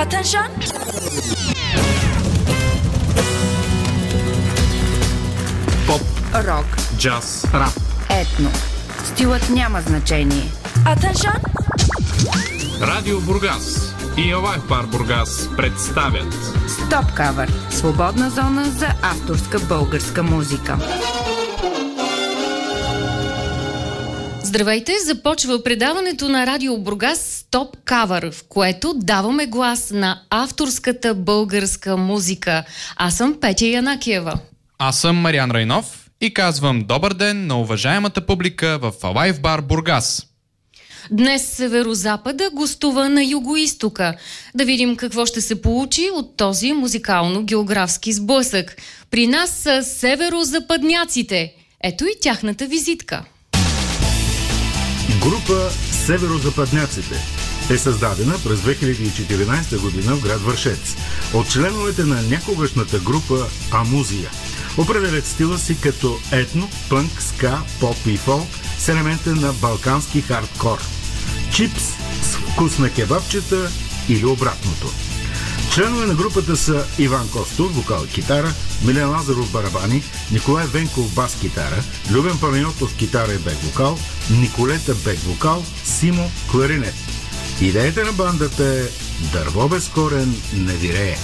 Attention! Поп, Рок, джаз, рап. етно. Стилът няма значение. Attention! Радио Бургас и Лайф Бар Бургас представят Стоп кавър. Свободна зона за авторска българска музика. Здравейте! Започва предаването на Радио Бургас Стоп Кавър, в което даваме глас на авторската българска музика. Аз съм Петя Янакиева. Аз съм Мариан Райнов и казвам добър ден на уважаемата публика в Лайф Бар Бургас. Днес Северозапада гостува на Югоизтока. Да видим какво ще се получи от този музикално-географски сблъсък. При нас са северозападняците. Ето и тяхната визитка. Група Северозападняците е създадена през 2014 година в град Вършец от членовете на някогашната група Амузия. Определят стила си като етно, пънк, ска, поп и фолк с елемента на балкански хардкор. Чипс с вкус на кебабчета или обратното. Членове на групата са Иван Костов, вокал и китара, Милен Лазаров барабани, Николай Венков бас-китара, Любен Панайотов китара и бек-вокал, Николета бек-вокал, Симо кларинет. Идеята на бандата е дърво без корен не вирее.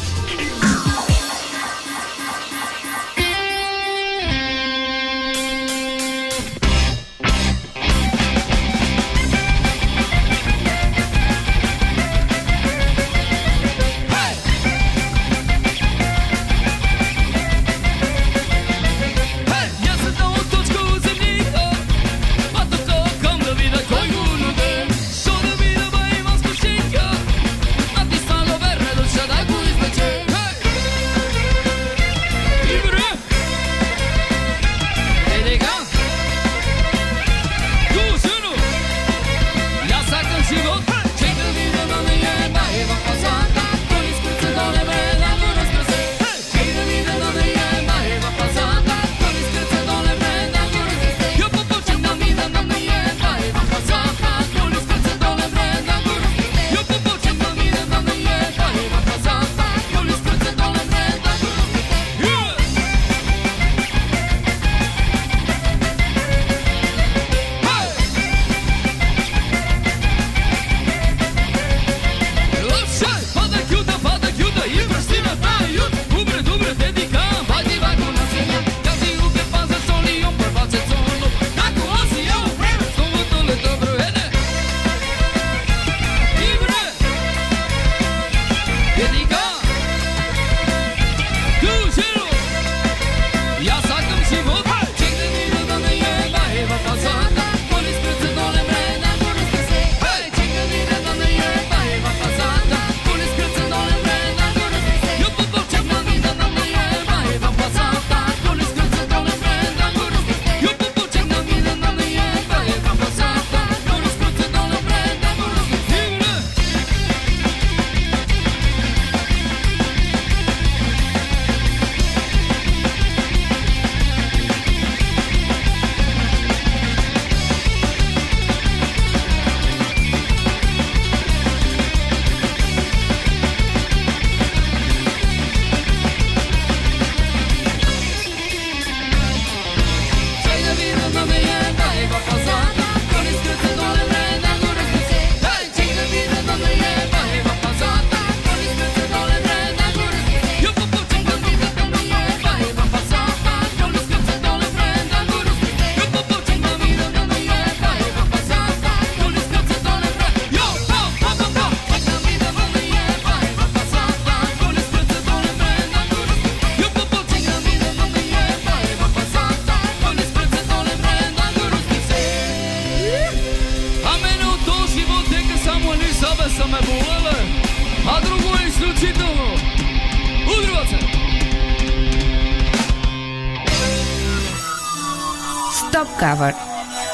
Стоп кавър.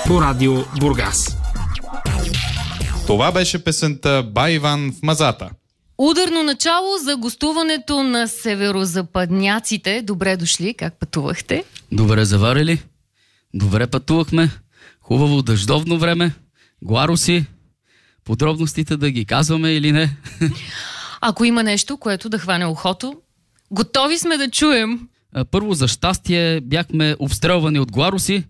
По Радио Бургас. Това беше песента Бай Иван в мазата. Ударно начало за гостуването на северозападняците. Добре дошли, как пътувахте? Добре заварили, добре пътувахме, хубаво дъждовно време, гларуси, подробностите да ги казваме или не? Ако има нещо, което да хване ухото, готови сме да чуем. Първо, за щастие, бяхме обстрелвани от гларуси.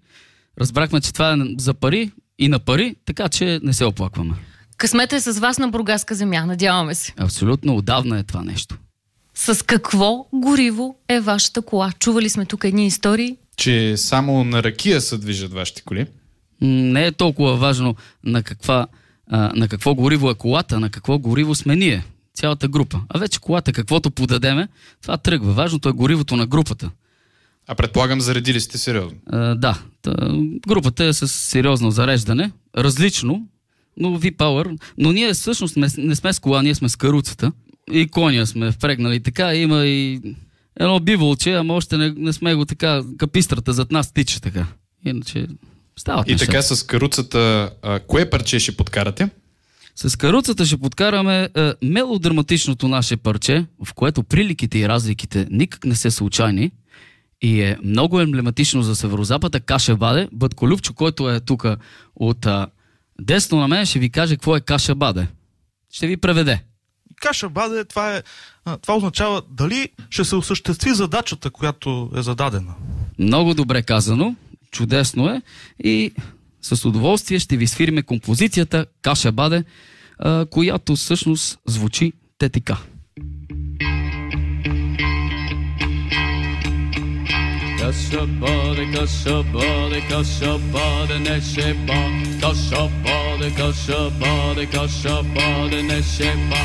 Разбрахме, че това е за пари и на пари, така че не се оплакваме. Късмет е с вас на бургаска земя, надяваме се. Абсолютно, отдавна е това нещо. С какво гориво е вашата кола? Чували сме тук едни истории. Че само на ракия се движат вашите коли. Не е толкова важно на какво гориво е колата, на какво гориво сме ние, цялата група. А вече колата, каквото подадеме, това тръгва. Важното е горивото на групата. А предполагам, заредили сте сериозно. Да, групата е с сериозно зареждане, различно, но V-Power. Но ние всъщност не сме с кола, ние сме с каруцата. И коня сме впрегнали така, има и едно биволче, ама още не сме го така, капистрата зад нас тича така. Иначе стават неща. И така с каруцата, кое парче ще подкарате? С каруцата ще подкараме мелодраматичното наше парче, в което приликите и разликите никак не са случайни и е много емблематично за Северозапада. Каша Баде. Бътколюбчо, който е тук от десно на мен, ще ви каже какво е Каша Баде. Ще ви преведе. Каша Баде, това означава дали ще се осъществи задачата, която е зададена. Много добре казано, чудесно е и с удоволствие ще ви свириме композицията Каша Баде, която всъщност звучи те така. Каша Баде, Каша Баде, Каша Баде, не ще ба. Каша Баде, Каша Баде, Каша Баде, не ще ба.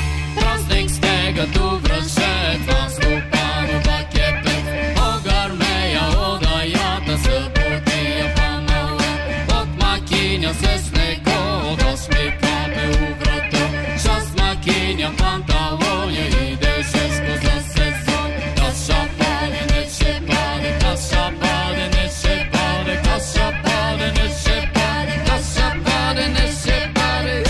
Празник стегато връщет, вас лупано бакепет. Огармея одаята се потия панала. От макиня се снего, да сми папе уврата. Шаст макиня панталоня иде сеско за сезон. Каша Баде, не ще баде, Каша Баде, не ще баде, Каша Баде, не ще баде, Каша Баде, не ще баде.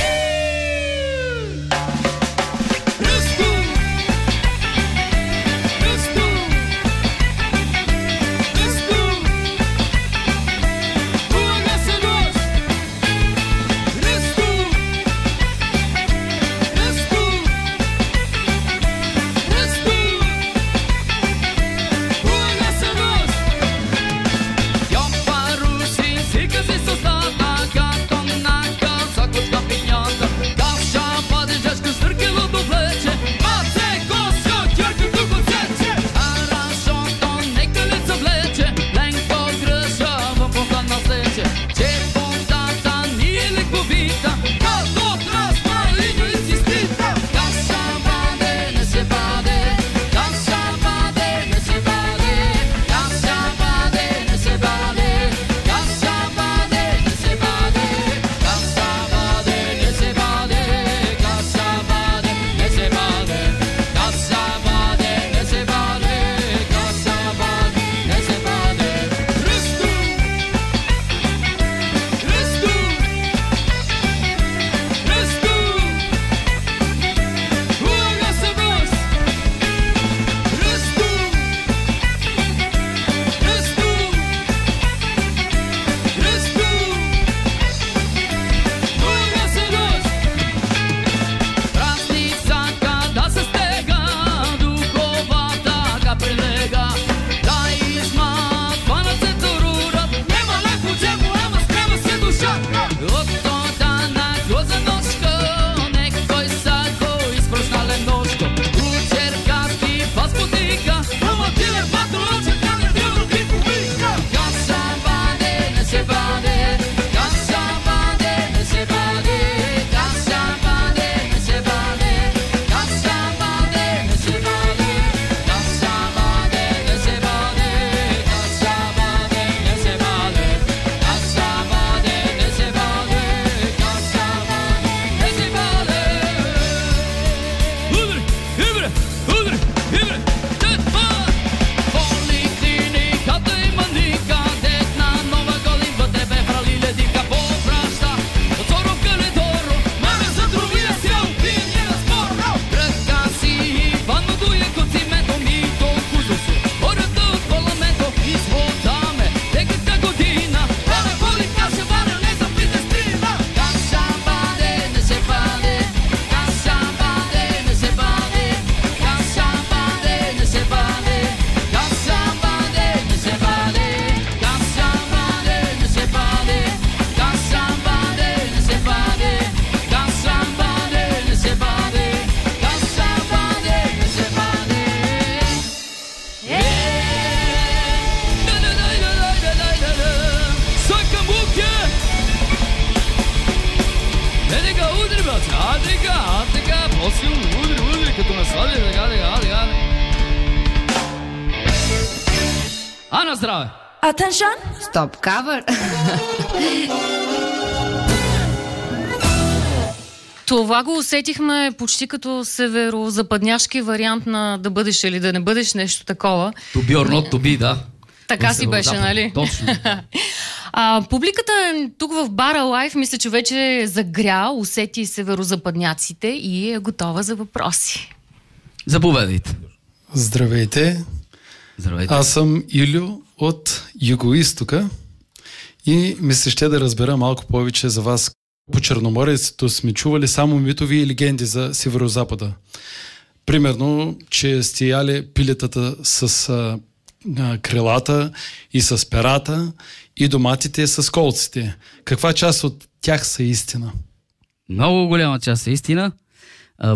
на здраве! Attention! Стоп кавър! Това го усетихме почти като северо-западняшки вариант на да бъдеш или да не бъдеш, нещо такова. To be or not to be, да. Така си беше, нали? Точно. Публиката тук в Бара Лайф мисля, че вече е загря, усети северозападняците и е готова за въпроси. Заповядайте. Здравейте. Здравейте. Аз съм Илю от Югоизтока и ми се ще да разбера малко повече за вас. По Черноморието сме чували само митови и легенди за Северозапада. Примерно, че сте яли пилетата с крилата и с перата и доматите с колците. Каква част от тях са истина? Много голяма част е истина.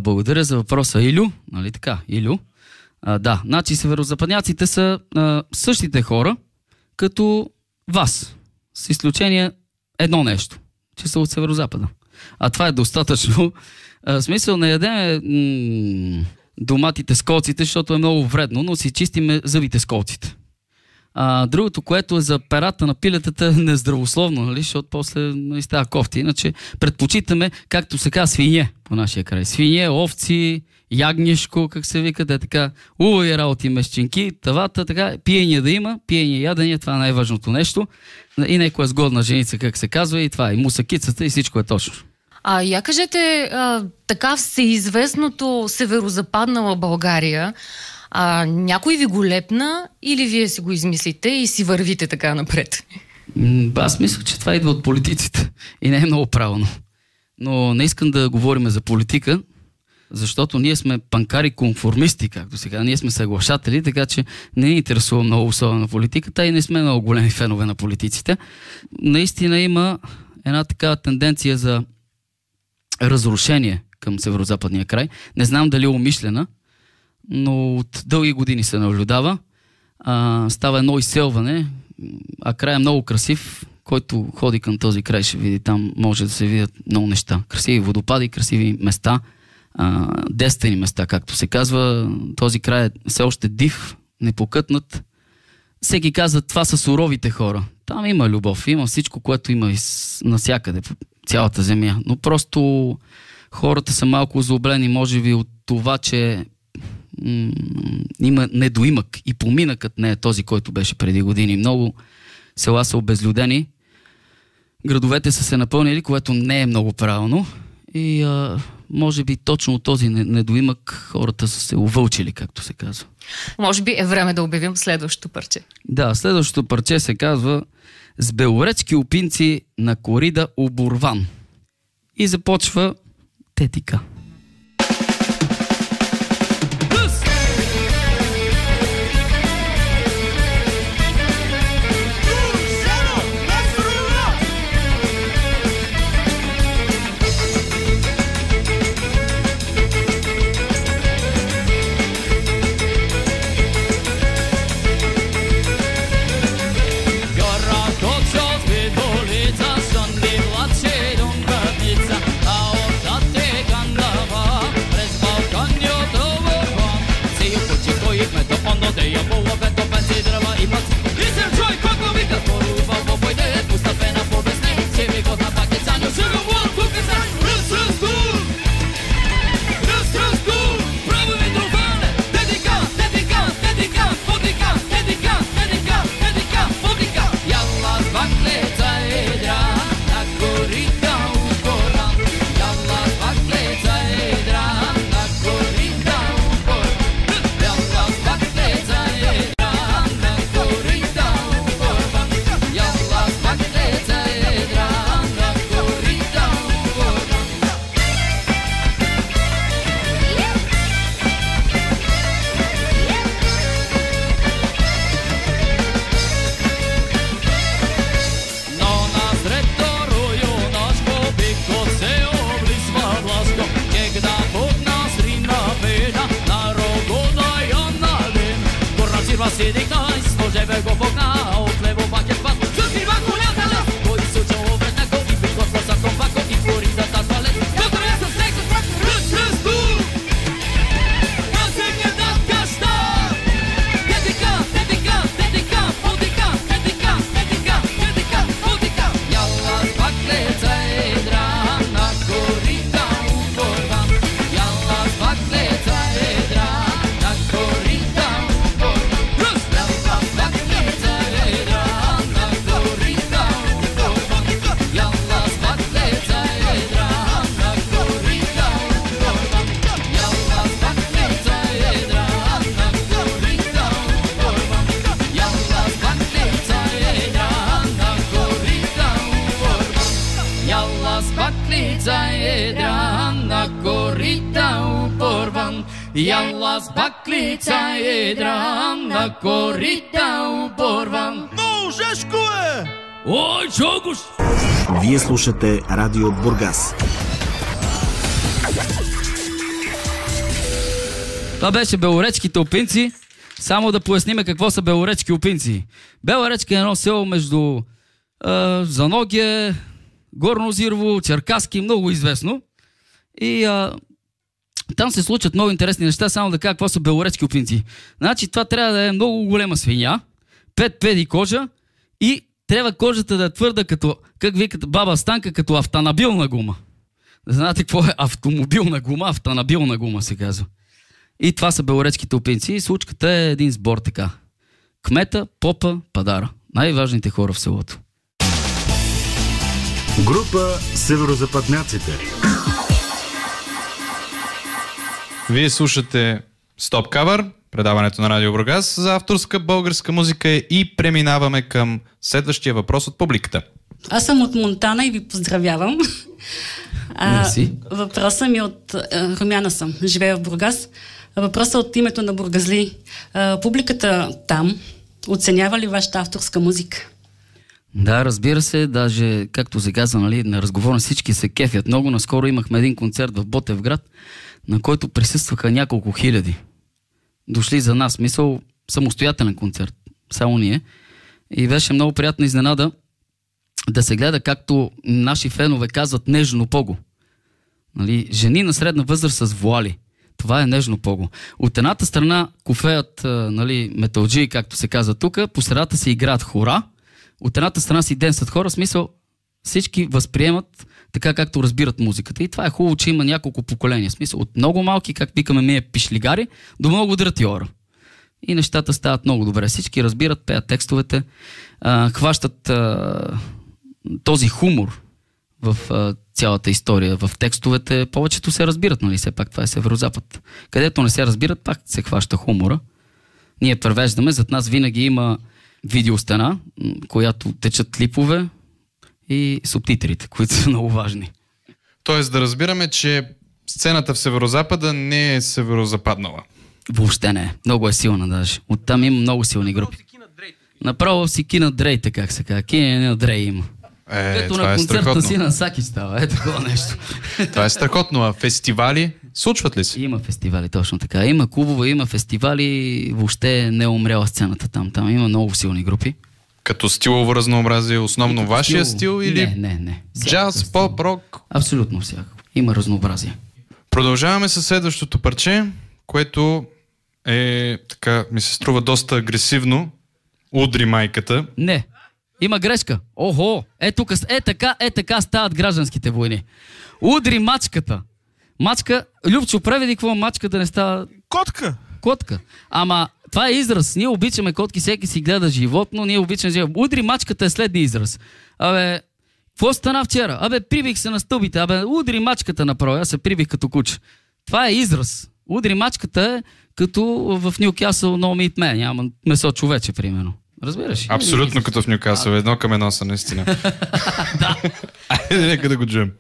Благодаря за въпроса, Илю. Нали така, Илю? Да, значи северозападняците са същите хора, като вас. С изключение едно нещо, че са от Северозапада. А това е достатъчно. В смисъл, не ядеме доматите с колците, защото е много вредно, но си чистиме зъбите с колците. Другото, което е за перата на пилетата, е нездравословно, нали? Защото после става кофти. Иначе предпочитаме, както се казва, свине по нашия край. Свине, овци, ягнешко, как се вика, да е така, увои работи, мещенки, тавата, така, пиене да има, пиене, ядене, това е най-важното нещо. И някоя сгодна женица, как се казва, и това, и мусакицата, и всичко е точно. Я кажете, така всеизвестното северозападнала България, някой ви го лепна или вие си го измислите и си вървите така напред? Аз мисля, че това идва от политиците и не е много правилно. Но не искам да говорим за политика, защото ние сме панкари-конформисти, както сега. Ние сме съглашатели, така че не ни интересува много особено политиката и не сме много големи фенове на политиците. Наистина има една такава тенденция за разрушение към северозападния край. Не знам дали е умишлена, но от дълги години се наблюдава. Става едно изселване, а край е много красив. Който ходи към този край ще види, там може да се видят много неща. Красиви водопади, красиви места, девствени места, както се казва. Този край е все още див, непокътнат. Всеки казва, това са суровите хора. Там има любов, има всичко, което има навсякъде, по цялата земя. Но просто хората са малко озлоблени, може би от това, че има недоимък и поминъкът не е този, който беше преди години. Много села са обезлюдени, градовете са се напълнили, което не е много правилно и може би точно от този недоимък хората са се увълчили, както се казва. Може би е време да обявим следващото парче. Да, следващото парче се казва "С белорецки опинци на корида оборван" и започва тетика. Яла с баклица едрам, на корита оборвам. Но, Жешко е! Ой, Чогуш! Вие слушате Радио Бургас. Това беше Белоречките опинци. Само да поясниме какво са Белоречки опинци. Бела речка е едно село между Заногие, Горно Зирово, Черкаски, много известно. И там се случат много интересни неща. Само да кажа какво са белоречки опинци. Значи това трябва да е много голема свиня, 5 педи кожа и трябва кожата да е твърда като, как викат баба Станка, като автомобилна гума. Знаете какво е автомобилна гума? Автомобилна гума се казва. И това са белоречките опинци. И случката е един сбор така. Кмета, попа, падара. Най-важните хора в селото. Група Северозападняците. Вие слушате Стоп Кавър, предаването на Радио Бургас за авторска българска музика и преминаваме към следващия въпрос от публиката. Аз съм от Монтана и ви поздравявам. Въпросът ми от Румяна съм, живея в Бургас. Въпросът от името на Бургазли. Публиката там оценява ли вашата авторска музика? Да, разбира се, даже, както се казва, нали, на разговор всички се кефят много. Наскоро имахме един концерт в Ботевград, на който присъстваха няколко хиляди. Дошли за нас, мисъл, самостоятелен концерт, само ние. И беше много приятна изненада да се гледа, както наши фенове казват, нежно пого. Нали, жени на средна възраст с вуали. Това е нежно пого. От едната страна кофеят, нали, металджии, както се казва тук, по средата се играят хора, от едната страна си денсат хора, смисъл всички възприемат така, както разбират музиката. И това е хубаво, че има няколко поколения. Смисъл, от много малки, как викаме ние пишлигари, до много дратиора. И нещата стават много добре. Всички разбират, пеят текстовете, хващат този хумор в цялата история. В текстовете повечето се разбират, нали? Все пак това е Северозапад. Където не се разбират, пак се хваща хумора. Ние превеждаме, зад нас винаги има видеостена, която течат клипове и субтитрите, които са много важни. Тоест да разбираме, че сцената в Северозапада не е северозападнала. Въобще не е. Много е силна даже. Оттам има много силни групи. Направо си кинат дрейте, как се казва. Кинат дрей има. Като на концерта си на Саки става. Е такова нещо. Това е страхотно. А фестивали случват ли се? Има фестивали, точно така. Има клубове, има фестивали. Въобще не е умряла сцената там. Там има много силни групи. Като стилово разнообразие, основно като вашия стил или не. Джаз, поп, рок? Абсолютно всяко. Има разнообразие. Продължаваме със следващото парче, което е, така, ми се струва доста агресивно. Удри майката. Не. Има грешка. Охо! Така стават гражданските войни. Удри мачката. Мачка, Любчо, преведи какво мачка да не става... Котка. Ама това е израз. Ние обичаме котки, всеки си гледа животно, ние обичаме животно. Удри мачката е следния израз. Абе, какво стана вчера? Абе, прибих се на стълбите. Абе, удри мачката направо. Аз се прибих като куче. Това е израз. Удри мачката е като в Нюкасъл No Meat Man. Няма месо човече, примерно. Разбираш? Абсолютно като в Нюкасъл. Едно към едно са, наистина. Да. Айде, нека да го чуем.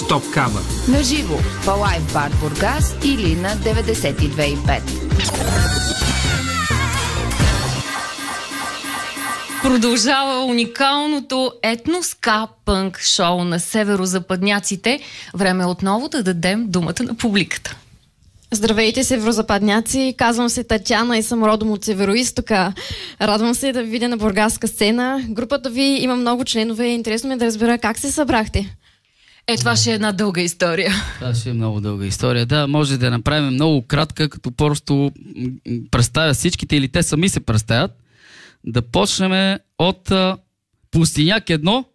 Стоп кавър. На живо в Лайв бар Бургас или на 92,5. Продължава уникалното етно-ска-пънк шоу на северозападняците. Време е отново да дадем думата на публиката. Здравейте, северозападняци! Казвам се Татяна и съм родом от Североизтока. Радвам се да ви видя на бургаска сцена. Групата ви има много членове. Интересно ми е да разбера как се събрахте. Това ще е една дълга история. Това ще е много дълга история. Да, може да направим много кратка, като просто представя всичките или те сами се представят. Да почнем от Пустиняк 1.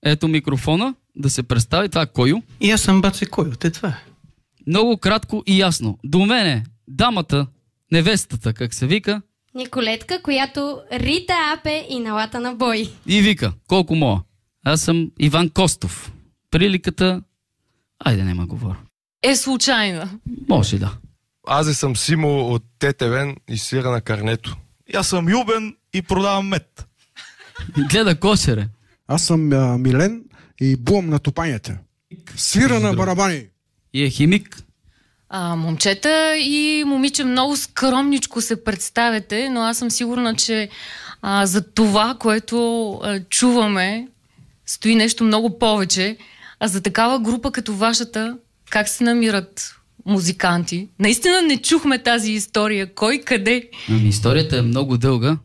Ето микрофона, да се представи. Това Койо. И аз съм Баце Койо, това е. Много кратко и ясно. До мене дамата, невестата, как се вика? Николетка, която рита апе и налата на бой. И вика, колко моя. Аз съм Иван Костов. Приликата, айде нема говоря. Е случайна. Може да. Аз съм Симо от ТТВ и свира на карнето. И аз съм Юбен и продавам мед. Гледа кошере. Аз съм Милен и бувам на топанята. Свира на барабани. И е химик. Момчета и момиче много скромничко се представяте, но аз съм сигурна, че за това, което чуваме, стои нещо много повече. А за такава група като вашата, как се намират музиканти? Наистина не чухме тази история. Кой, къде? Историята е много дълга.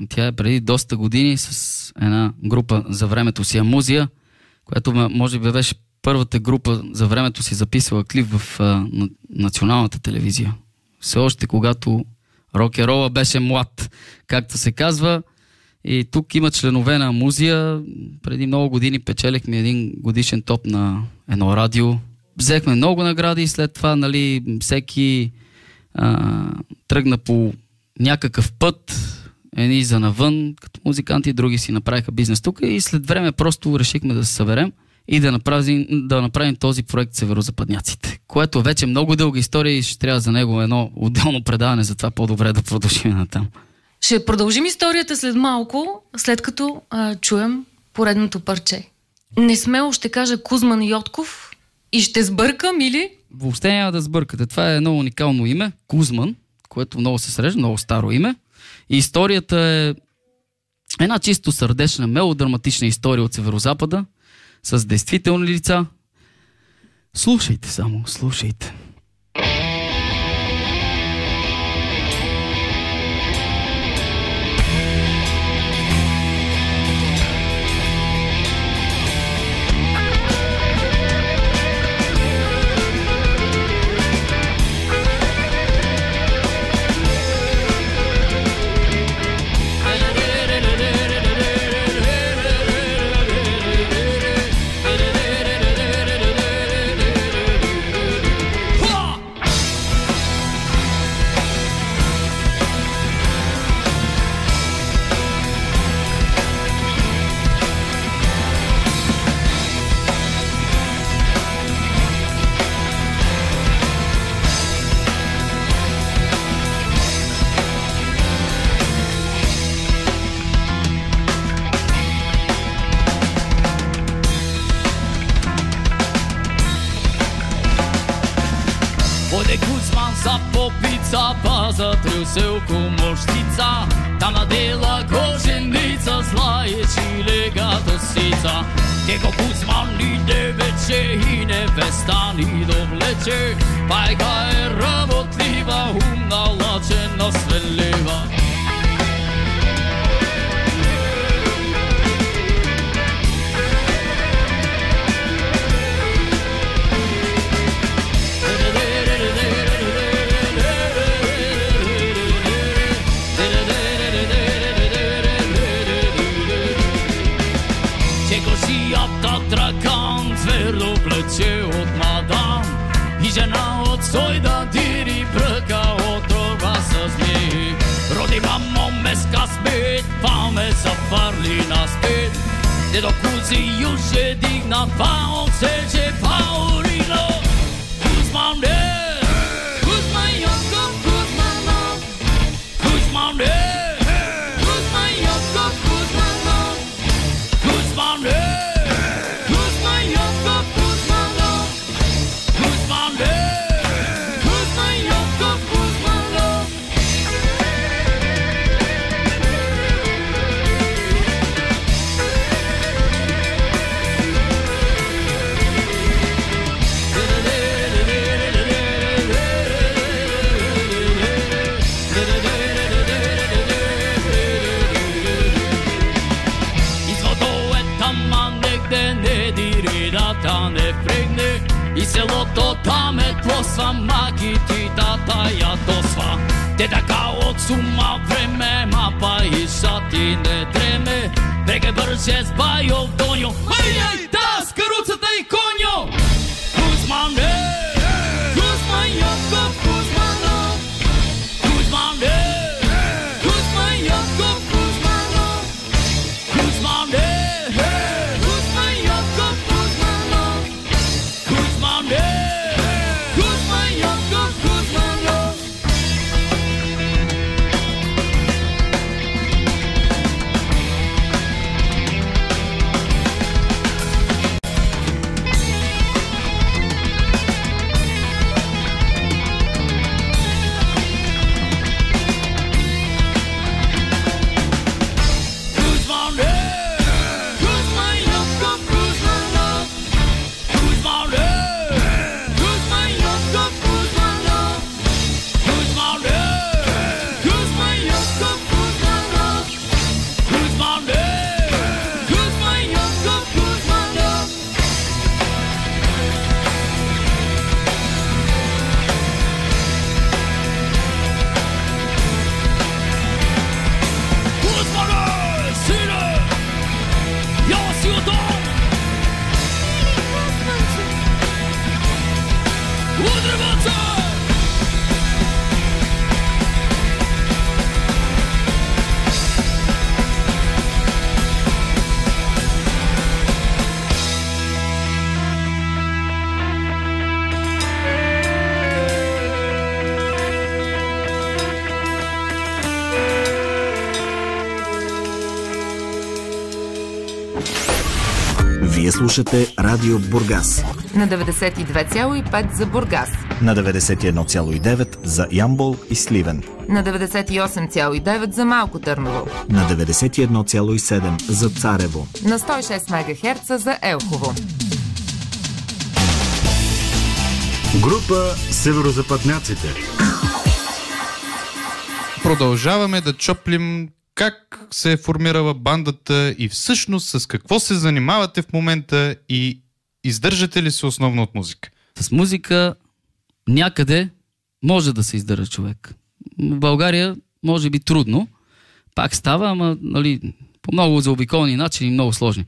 Тя е преди доста години с една група за времето си Амузия, която може би беше първата група за времето си записала клип в националната телевизия. Все още когато рок-н-рола беше млад, както се казва. И тук има членове на Амузия. Преди много години печелихме един годишен топ на едно радио. Взехме много награди и след това, всеки тръгна по някакъв път. Едни за навън, като музиканти, други си направиха бизнес тук и след време просто решихме да се съберем и да направим този проект Северозападняците, което вече е много дълга история и ще трябва за него едно отделно предаване, затова по-добре да продължим натам. Ще продължим историята след малко, след като чуем поредното парче. Не смело ще кажа Кузман Йотков и ще сбъркам или? Въобще няма да сбъркате. Това е едно уникално име, Кузман, което много се срежда, много старо име. И историята е една чисто сърдечна, мелодраматична история от Северозапада, с действителни лица. Слушайте само, слушайте. Затрил се около мощица, там надела коженица, зла е чилегата сица. Теко Кузман иде вече и невеста ни довлече, пайка е работлива, умна, лачена, свенлива. От мадам и жена от сойда дири бръка от това с ми. Роди мамо меска спит, паме зафарли на спит. Дедо Кузи юже дигна пао, сече паорино. Кузман де, Кузман Йотков, Кузманов. Кузман де, Кузман Йотков, Кузманов. Кузман де. Kuzman Yokov, Kuzmanov. да не впрегне. И селото там тлосва, макититата ядосва. Те така от сума време, мапа и шати не дреме. Бреге бърже с байо в доньо. Ай, да, с каруцата и коньо! Кузмане! Кузман Яков Кузманов! Кузмане! Кузман Яков Кузманов! Кузмане! Кузман Яков Кузманов! Кузмане! Кузман Яков Кузманов! Вие слушате Радио Бургас. На 92,5 за Бургас. На 91,9 за Ямбол и Сливен. На 98,9 за Малко Търново. На 91,7 за Царево. На 106 МГц за Елхово. Група Северозападняците. Продължаваме да чоплим как се е формирала бандата и всъщност с какво се занимавате в момента и издържате ли се основно от музика? С музика някъде може да се издържа човек. В България може би трудно. Пак става, ама нали, по много заобиколни начини, много сложни.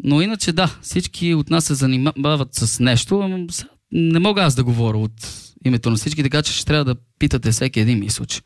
Но иначе да, всички от нас се занимават с нещо, ама не мога аз да говоря от името на всички, така че ще трябва да питате всеки един ми случай.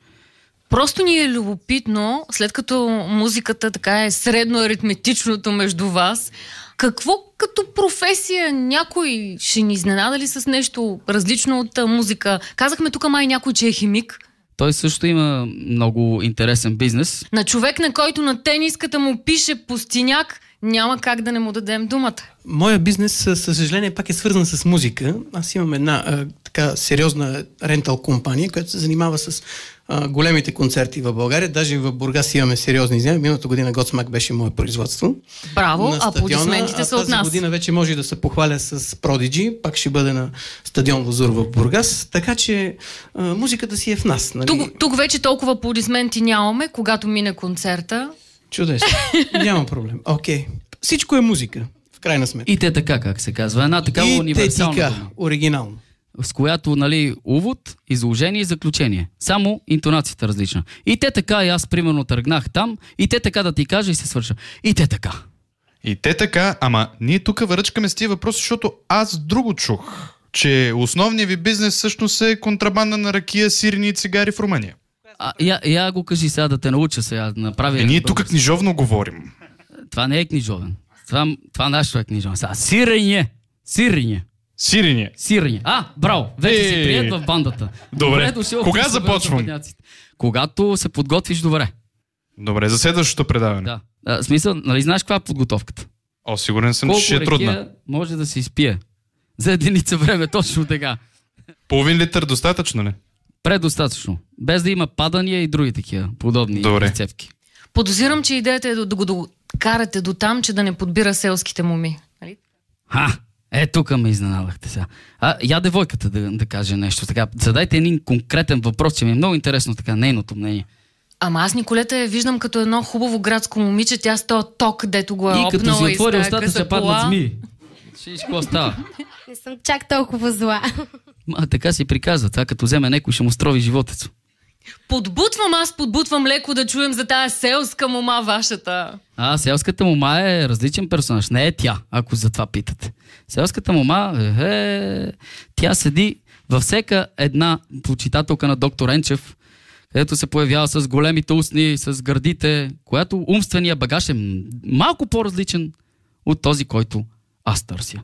Просто ни е любопитно, след като музиката така е средно аритметичното между вас, какво като професия някой ще ни изненада ли с нещо различно от музика? Казахме тук май някой, че е химик. Той също има много интересен бизнес. На човек, на който на тениската му пише Пустиняк, няма как да не му дадем думата. Моя бизнес, със съжаление, пак е свързан с музика. Аз имам една така сериозна рентал компания, която се занимава с големите концерти в България. Даже в Бургас имаме сериозни изяви. Миналата година Готсмак беше мое производство. Браво, аплодисментите са от нас. Тази година вече може да се похваля с Prodigy. Пак ще бъде на стадион Лазур в Бургас. Така че музиката си е в нас. Нали? Тук вече толкова аплодисменти нямаме, когато мине концерта. Чудесно. Няма проблем. Окей. Всичко е музика, в крайна сметка. И те така, как се казва. Една такава универсална дума. Оригинално. С която, нали, увод, изложение и заключение. Само интонацията различна. И те така, и аз примерно тръгнах там, и те така да ти кажа и се свърша. И те така. И те така, ама ние тук върчкаме с тия въпроси, защото аз друго чух, че основният ви бизнес всъщност е контрабанда на ракия, сирене и цигари в Румъния. Я го кажи сега, да те науча сега да направя. Ние тук книжовно говорим. Това не е книжовен. Това нашето е книжовен. Сега, сирене. Браво! Вече си прият в бандата. Добре. Кога започвам? Когато се подготвиш добре. Добре, за следващото предаване. Да. Смисъл, нали знаеш каква е подготовката? Сигурен съм, че ще е трудна. Може да се изпие. За единица време, точно така. Половин литър достатъчно ли? Предостатъчно. Без да има падания и други такива подобни рецепки. Подозирам, че идеята е да го докарате до там, че да не подбира селските моми. Нали? Тук ме изненадахте сега. Я девойката да каже нещо. Така, задайте един конкретен въпрос, че ми е много интересно така нейното мнение. Ама аз Николета я виждам като едно хубаво градско момиче, тя с този ток, дето го е опнала и като си отвори устата, ще паднат змии. Шиш, какво става? Не съм чак толкова зла. Така си приказва. Това като вземе някой, ще му строви животецо. Подбутвам леко да чуем за тая селска мома вашата. Селската мома е различен персонаж. Не е тя, ако за това питате. Селската мома, тя седи във всяка една почитателка на доктор Енчев, където се появява с големите устни, с гърдите, която умствения багаж е малко по-различен от този, който аз търся.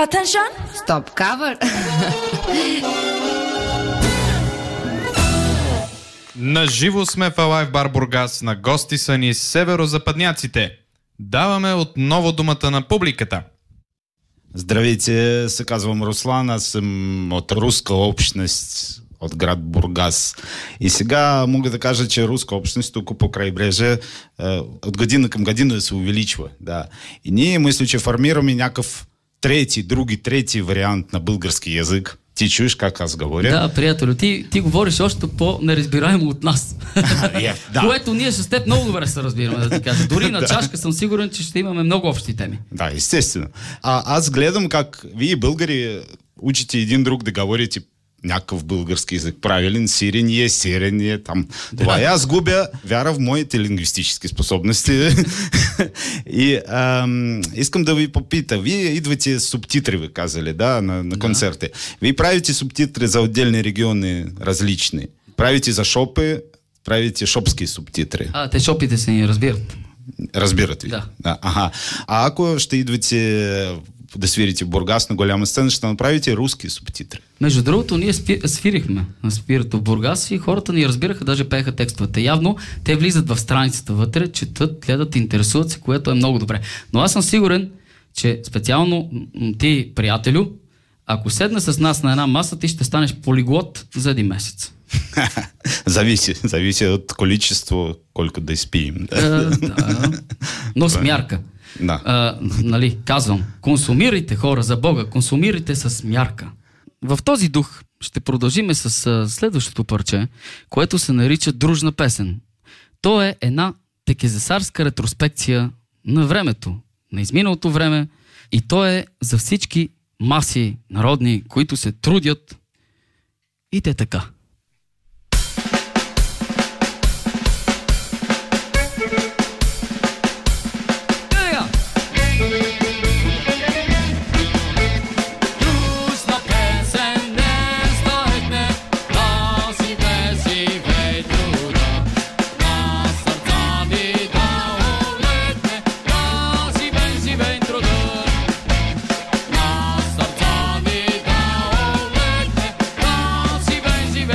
Attention! Stop cover! Наживо сме в Алайв Бар Бургас, на гости са ни северозападняците. Даваме отново думата на публиката. Здравейте, се казвам Руслан, аз съм от руска общност от град Бургас. И сега мога да кажа, че руска общност тук по крайбрежие от година към година се увеличва. Да. И ние мисля, че формираме някакъв трети вариант на български язик. Ти чуеш как аз говоря? Да, приятелю, ти говориш още по-неразбираемо от нас. Да. Което ние с теб много добре се разбираме, да ти кажа. Дори на чашка съм сигурен, че ще имаме много общи теми. Да, естествено. Аз гледам как вие, българи, учите един друг да говорите някакъв български език. Правилен, сирен е там. Това. И аз губя вяра в моите лингвистически способности. И искам да ви попита. Вие идвате с субтитри, ви казали, да, на концерти. Вие правите субтитри за отделни региони различни. Правите за шопи, правите шопски субтитри. Те шопите се ни разбират. Разбират ви? Да. Ага. А ако ще идвате да свирите в Бургас на голяма сцена, ще направите руски субтитри. Между другото, ние свирихме на спирато в Бургас и хората ни разбираха, даже пееха текстовете. Явно те влизат в страницата вътре, четат, гледат, интересуват се, което е много добре. Но аз съм сигурен, че специално ти, приятелю, ако седна с нас на една маса, ти ще станеш полиглот за един месец. Зависи от количество, колко да изпием. Но с мярка. Да. Нали, казвам, консумирайте, хора, за Бога, консумирайте с мярка. В този дух ще продължиме с следващото парче, което се нарича Дружна песен. То е една текезесарска ретроспекция на времето, на изминалото време, и то е за всички маси народни, които се трудят, и те така. Живей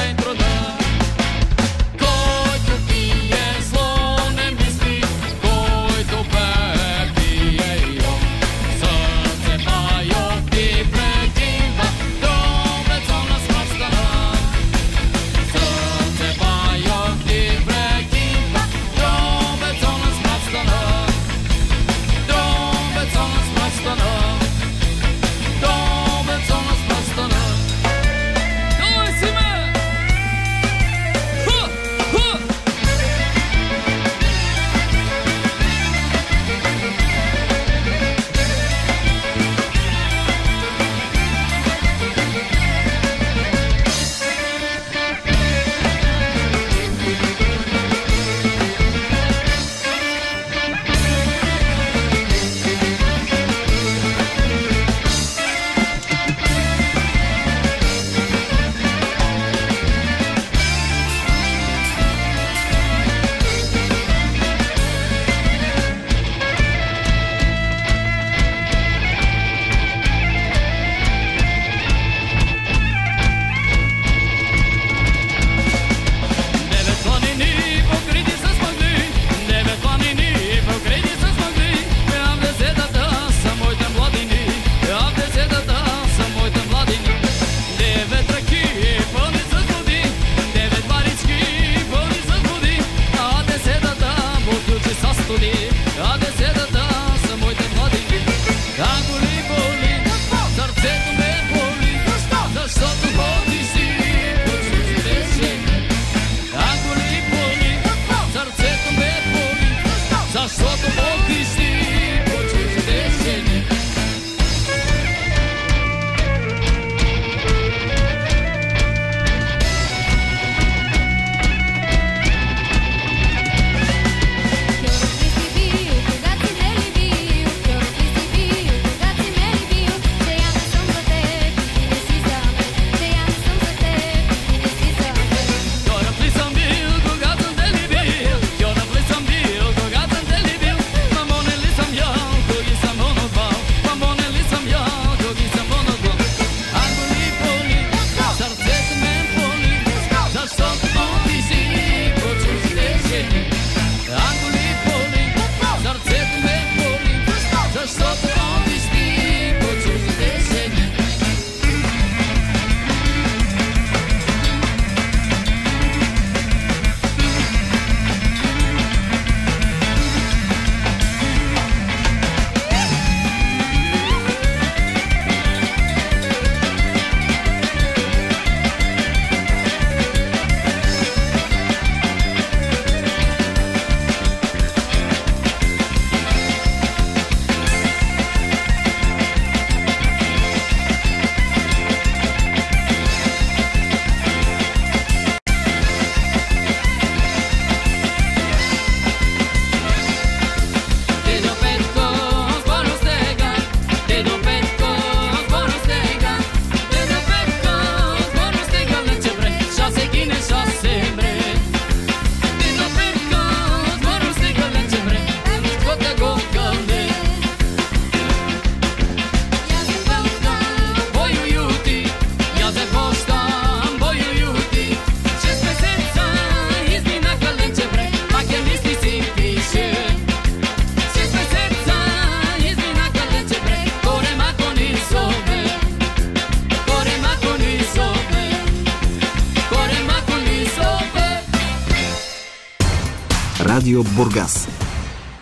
Радио Бургас.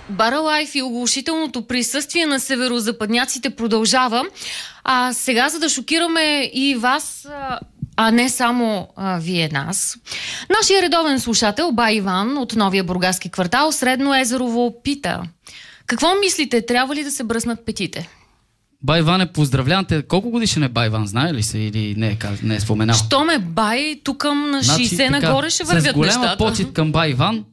Баралайф и оглушителното присъствие на северозападняците продължава. А сега, за да шокираме и вас, а не само вие нас, нашия редовен слушател Бай Иван от новия бургаски квартал Средно Езерово пита: какво мислите, трябва ли да се бръснат петите? Бай Иван, поздравлявам те. Колко годишен е Бай Иван, знае ли се или не е споменал? Що ме Бай, тук на 60 нагоре ще вървят нещата. С голяма почет към Бай Иван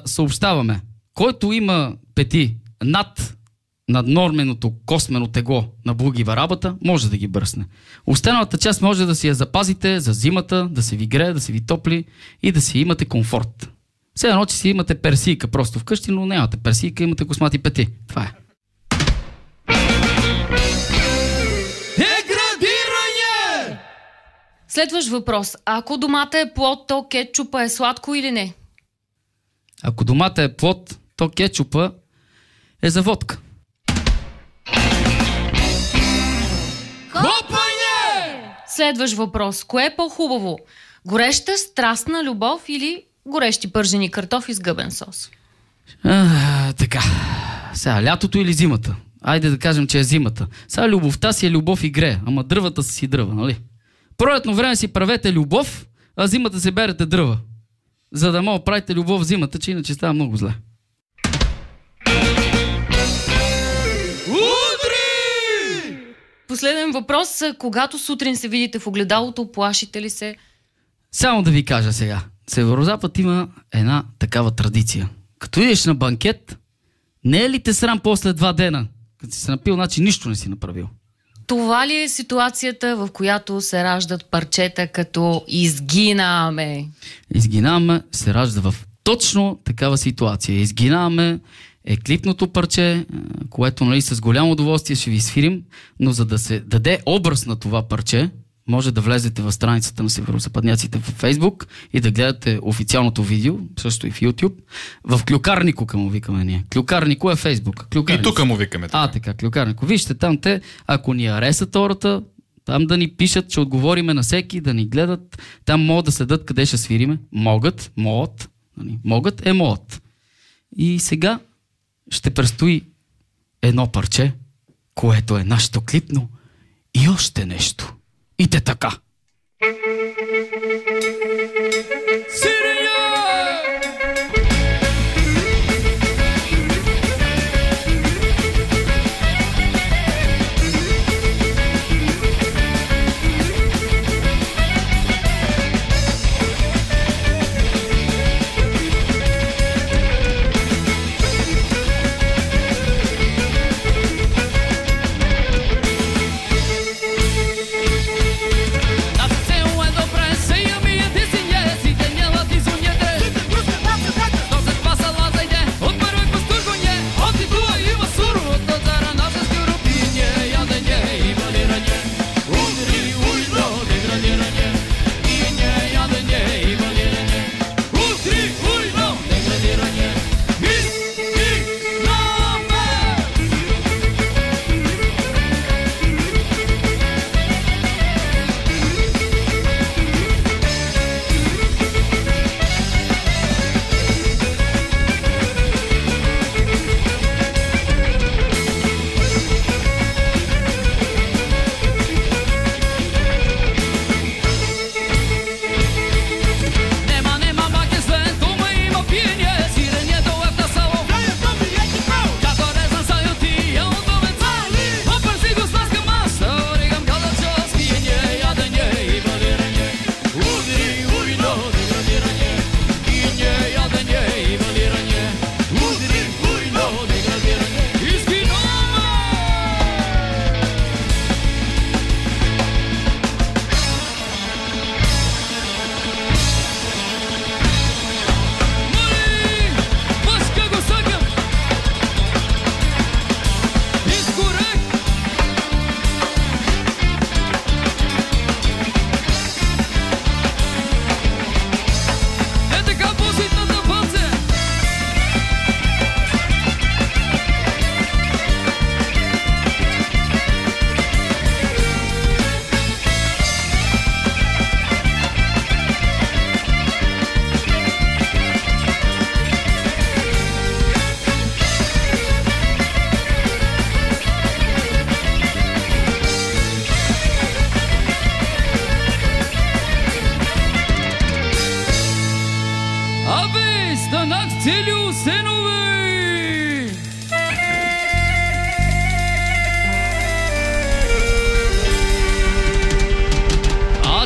съобщаваме: който има пети над наднорменото космено тегло на Бугива работа, може да ги бръсне. Останалата част може да си я запазите за зимата, да се ви грее, да се ви топли и да си имате комфорт. Все едно, че си имате персийка просто вкъщи, но нямате персийка, имате космати пети. Това е. Деградиране! Следващ въпрос. Ако домата е плод, то кетчупа е сладко или не? Ако домата е плод, то кетчупа е за водка. Хопане! Следващ въпрос. Кое е по-хубаво? Гореща, страстна любов или горещи пържени картофи с гъбен сос? Така. Сега, лятото или зимата? Айде да кажем, че е зимата. Сега любовта си е любов и грея, ама дървата си дръва, нали? Пролетно време си правете любов, а зимата се берете дръва. За да мога правите любов в зимата, че иначе става много зле. Последен въпрос. Когато сутрин се видите в огледалото, плашите ли се? Само да ви кажа сега. Северозапад има една такава традиция. Като идеш на банкет, не е ли те срам после 2 дена? Като си се напил, значи нищо не си направил. Това ли е ситуацията, в която се раждат парчета като изгинаме? Изгинаме се ражда в точно такава ситуация. Изгинаме е клипното парче, което, нали, с голямо удоволствие ще ви свирим, но за да се даде образ на това парче, може да влезете в страницата на северозападняците в Фейсбук и да гледате официалното видео, също и в YouTube. В Клюкарнико, му викаме ние. Клюкарнико е Фейсбук. И тук му викаме. Така, Клюкарнико. Вижте там те, ако ни аресат хората, там да ни пишат, че отговориме на всеки, да ни гледат. Там могат да следят къде ще свириме. Могат. Могат е могат. И сега ще предстои едно парче, което е нашето клипно и още нещо. И те така. Nasceu é dobra, sem a minha Целю Сенове!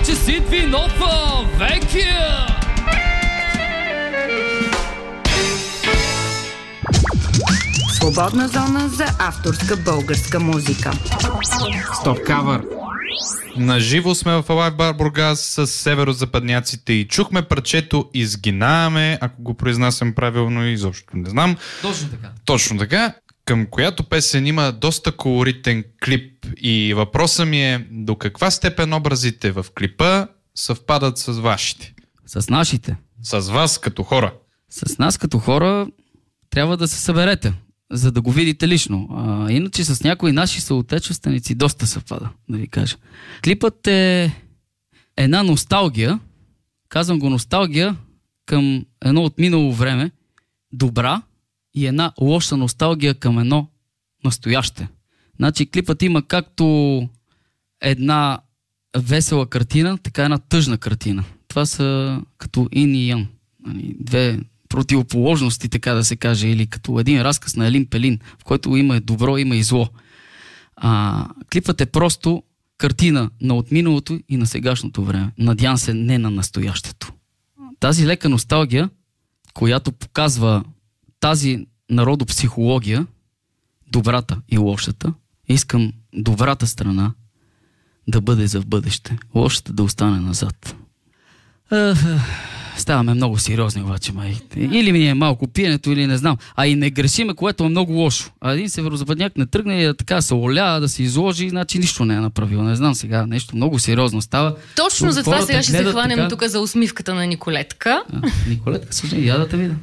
Че си Двинова Векия! Свободна зона за авторска българска музика. Стоп кавър. Наживо сме в Алайв бар Бургас с северозападняците и чухме парчето "Изгинаваме", ако го произнасям правилно, изобщо не знам. Точно така. Точно така, към която песен има доста колоритен клип и въпросът ми е до каква степен образите в клипа съвпадат с вашите? С нашите. С вас като хора. С нас като хора трябва да се съберете, за да го видите лично. Иначе с някои наши съотечественици доста съвпада, да ви кажа. Клипът е една носталгия, казвам го носталгия, към едно от минало време, добра, и една лоша носталгия към едно настояще. Значи клипът има както една весела картина, така една тъжна картина. Това са като Ин и Ян. Две противоположности, така да се каже, или като един разказ на Елин Пелин, в който има добро, има и зло. Клипът е просто картина на отминалото и на сегашното време. Надявам се, не на настоящето. Тази лека носталгия, която показва тази народопсихология, добрата и лошата, искам добрата страна да бъде за в бъдеще, лошата да остане назад. Ставаме много сериозни обаче, май. Или ми е малко пиенето, или не знам. А и не грешиме, което е много лошо. А един северозападняк не тръгне и така се оля, да се изложи, значи нищо не е направил. Не знам сега, нещо много сериозно става. Точно за това сега ще се хванем така... тук за усмивката на Николетка. Николетка, съжаление, я да те видя.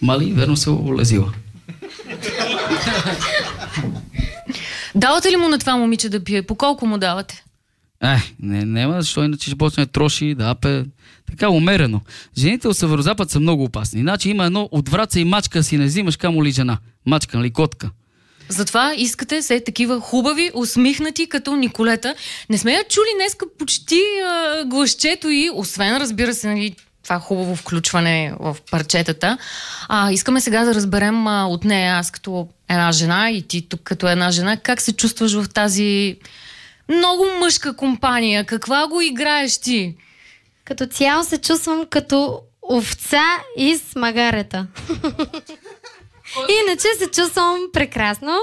Мали, верно се олезила. Давате ли му на това момиче да пие? По колко му давате? Няма, защо иначе ще почне троши, да апе. Така умерено. Жените от Северозапад са много опасни. Иначе има едно от враца и мачка си не взимаш, камо ли жена. Мачка или котка. Затова искате се такива хубави, усмихнати като Николета. Не сме я чули днеска почти гласчето и, освен, разбира се, нали, това хубаво включване в парчетата. Искаме сега да разберем от нея, аз като една жена и ти тук като една жена, как се чувстваш в тази много мъжка компания? Каква го играеш ти? Като цяло се чувствам като овца из магарета. Иначе се чувствам прекрасно.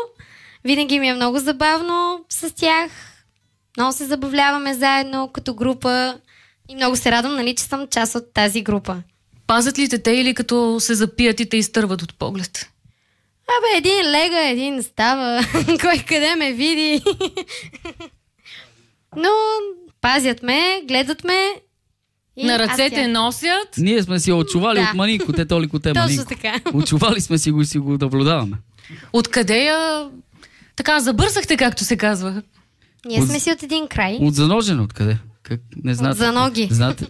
Винаги ми е много забавно с тях. Много се забавляваме заедно като група. И много се радвам, нали, че съм част от тази група. Пазят ли те или като се запият и те изтърват от поглед? Един лега, един става. Кой къде ме види. Но пазят ме, гледат ме. На ръцете носят. Ние сме си очували от манинко, те толико те манинко. Точно така. Очували сме си го и си го наблюдаваме. Откъде я така забърсахте, както се казва? Ние сме си от един край. От Заножене, откъде? Не знаете. От Заноги. Знаете?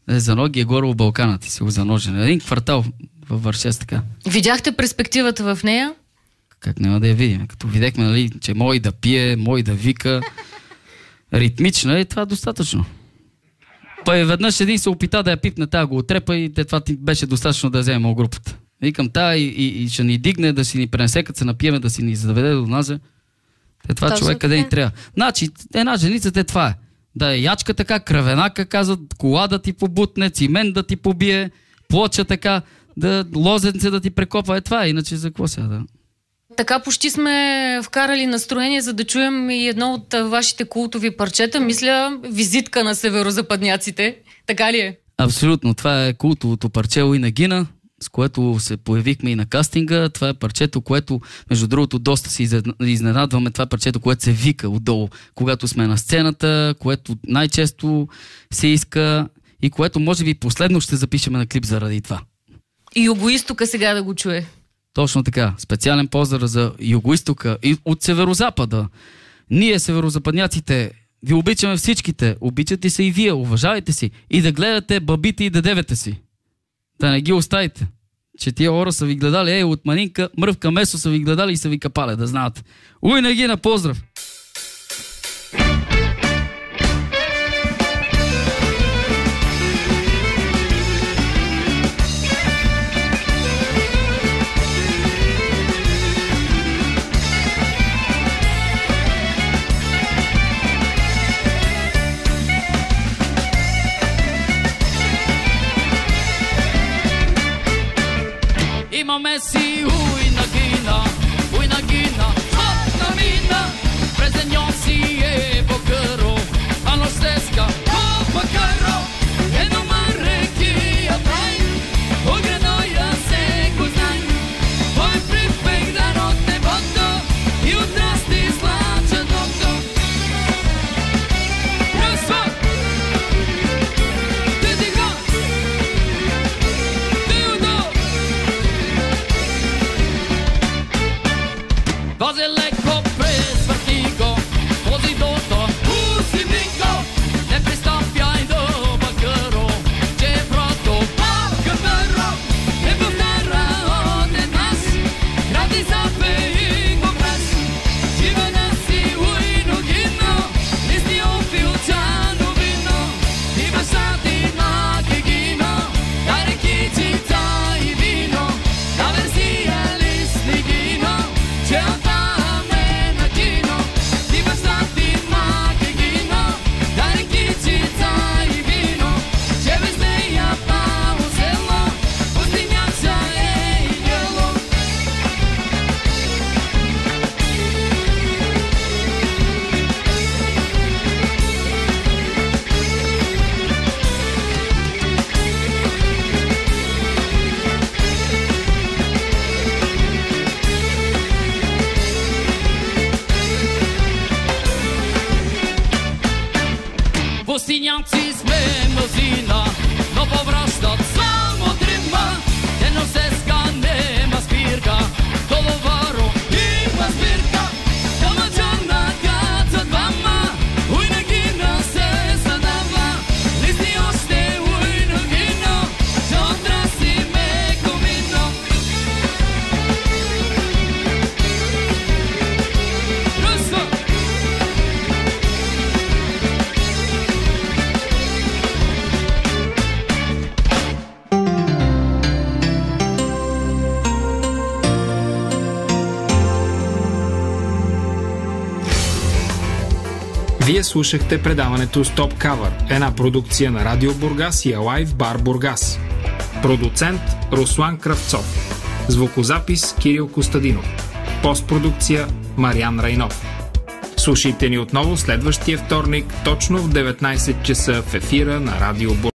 Заноги е горе в Балкана, ти си от Заножене. Един квартал във Вършец, така. Видяхте перспективата в нея? Как няма да я видим? Като видяхме, нали, че мой да пие, мой да вика, ритмична е това достатъчно. Пъй веднъж един се опита да я пипне, тая го отрепа и това ти беше достатъчно да вземем от групата. Викам тая и ще ни дигне, да си ни пренесе, като се напиеме, да си ни заведе до наза. Това точно човек къде ни трябва. Значи, една женица, това е. Да е ячка така, кръвенака, казват, кола да ти побутне, цимент да ти побие, плоча така, да лозенце да ти прекопа. Това е, иначе за какво сега да... Така почти сме вкарали настроение, за да чуем и едно от вашите култови парчета. Мисля, визитка на северозападняците. Така ли е? Абсолютно. Това е култовото парче Уина Гина, с което се появихме и на кастинга. Това е парчето, което, между другото, доста се изненадваме. Това е парчето, което се вика отдолу, когато сме на сцената, което най-често се иска и което може би последно ще запишеме на клип заради това. И Югоизтока сега да го чуе. Точно така. Специален поздрав за Югоизтока и от Северозапада. Ние, северозападняците, ви обичаме всичките. Обичате се и вие. Уважавайте си. И да гледате бабите и дедевете си. Да не ги оставите. Че тия хора са ви гледали, от манинка, мръвка месо са ви гледали и са ви капали, да знаете. Уйна ги на поздрав! Imame si ujna gina, hotna mina, prezenjon si je pokro, ano steska, kopa karo, eno mare ki ataj, ogranoja se kuznaj, tvoj pripek da notte bodo, i udrasti slača dokto. Rasva! Cose lecco pres vertigo, così doto, usi vinco, ne pristoppia in doba caro, c'è pronto, pacca perro, e per terra o de nas, gratis a pei compres, ci venassi uino ghino, listi un fiuciano vino, di passati ma che ghino, dare chi ci i vino, la versia listi ghino, c'è un Vostinianci sme mrzina, no povraštat samo drima, eno seska nema spirka, dolovaro ima spirka, domaćana kad za dvama, ujna gina se sadava, listi ošte ujno gino, že odrasi meko vino. Rusva! Вие слушахте предаването Stop Cover, една продукция на Радио Бургас и Alive Bar Бургас. Продуцент Руслан Кръвцов. Звукозапис Кирил Костадинов. Постпродукция Мариан Райнов. Слушайте ни отново следващия вторник, точно в 19 часа в ефира на Радио Бургас.